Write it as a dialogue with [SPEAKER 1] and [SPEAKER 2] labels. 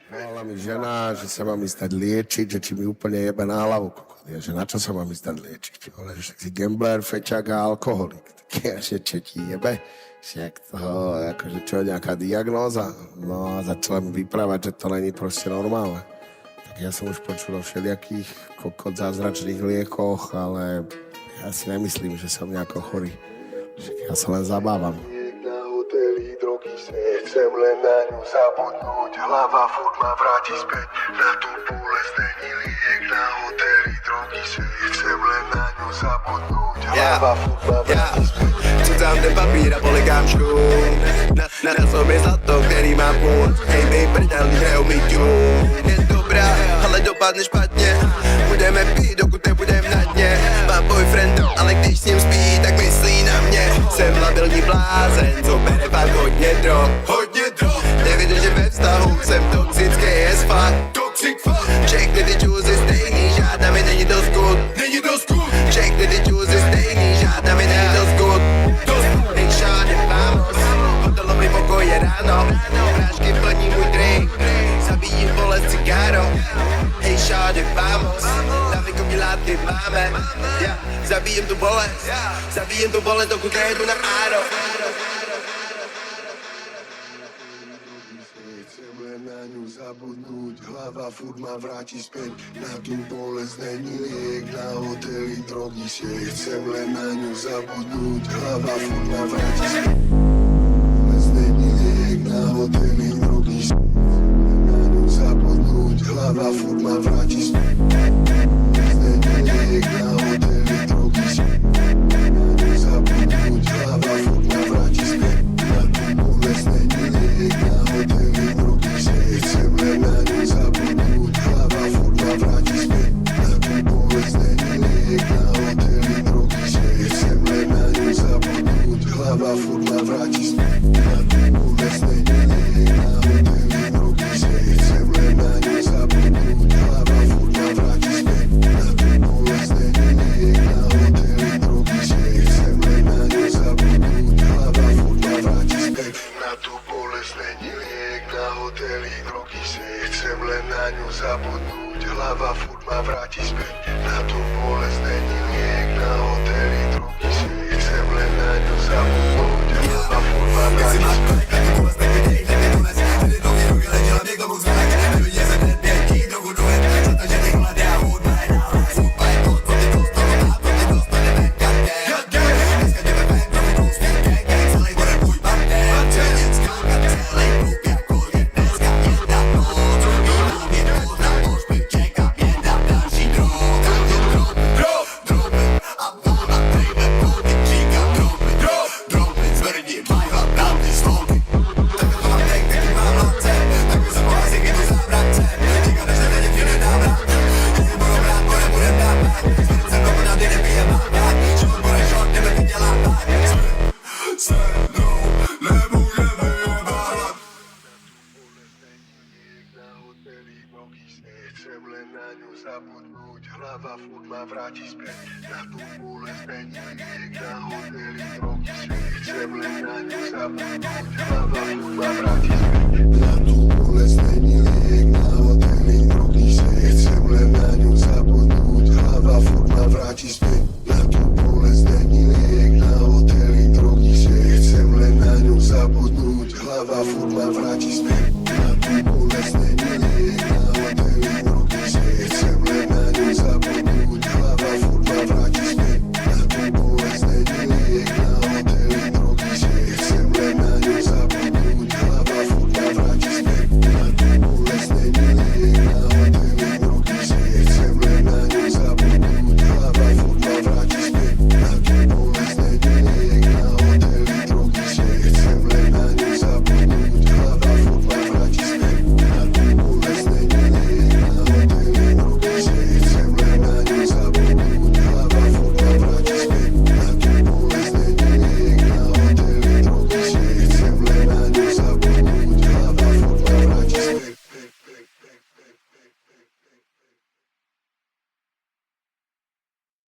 [SPEAKER 1] Volala mi žena, že sa mám ísť dať liečiť, že či mi úplne jebe na hlavu. Ja, že na čo sa mám ísť dať liečiť? Vole, že si gambler, fečák a alkoholik. Tak ja, že čo ti jebe? Však toho, akože čo, nejaká diagnóza? No a začala mi vyprávať, že to není proste normálne. Tak ja som už počul o všelijakých kokot zázračných liekoch, ale ja si nemyslím, že som nejako chorý. Však ja sa len zabávam. Chcem len na ňu zabudnúť, hlava furt ma vráti späť na tú bolesť, není liek na hoteli, drogy svet. Chcem len na ňu zabudnúť, hlava furt ma vráti späť.
[SPEAKER 2] Cudzám ten papír a polegám škůl, na sobě zlato, který má půl. Hej, my prdeli, hrajou mi tune. Je dobrá, ale dopadne špatně. Budeme pít, dokud nebudem na dně. Mám boyfriend, ale když s ním spí, tak myslí na mě. Jsem labilní blázen, co bere fakt hodně drog. Nevydržím ve vztahu, jsem toxický as fuck. Všechny ty čůzy stejný, žádná mi není dost good. Všechny ty čůzy stejný, žádná mi není dost good. Hej, šáde, vamos, hotelový pokoj je ráno. Prášky plní můj drink, zabíjím bolest cigárou. Hej, šáde, vamos, navykový látky máme. Zabíjím tu bolest, dokud nejedu na áro.
[SPEAKER 1] Chcem len na ňu zabudnúť, hlava furt ma vráti späť na tú bolesť, není liek na hoteli, drogy sieť. Chcem len na ňu zabudnúť, hlava furt ma vráti späť bolesť, není liek na hoteli, drogy sieť. Na ňu zabudnúť, hlava furt ma vráti späť bolesť, není liek na hoteli, drogy sieť. Na ňu zabudnúť, hlava furt ma vráti späť na tú bolesť, není liek na hoteli. Chcem len na ňu zabudnúť, hlava furt ma vráti späť na tú bolesť, není liek na hoteli, drogy sieť. Chcem len na ňu zabudnúť, hlava furt ma vráti späť na tú bolesť, není liek na hoteli, drogy sieť. Chcem len na ňu zabudnúť, hlava furt ma vráti späť na tú bolesť, není liek na hoteli, drogy sieť. Chcem len na ňu zabudnúť, hlava furt ma vráti späť na tú bolesť, není liek na hoteli, drogy sieť. Chcem len na ňu zabudnúť, hlava furt ma vráti späť na tú bolesť, není liek na hoteli, drogy sieť. Chcem len na ňu zabudnúť, hlava furt ma vráti späť. Chcem len na ňu zabudnúť, hlava furt ma vráti späť na tú bolesť, není liek na hoteli, drogy sieť. Chcem len na ňu zabudnúť, hlava furt ma vráti späť na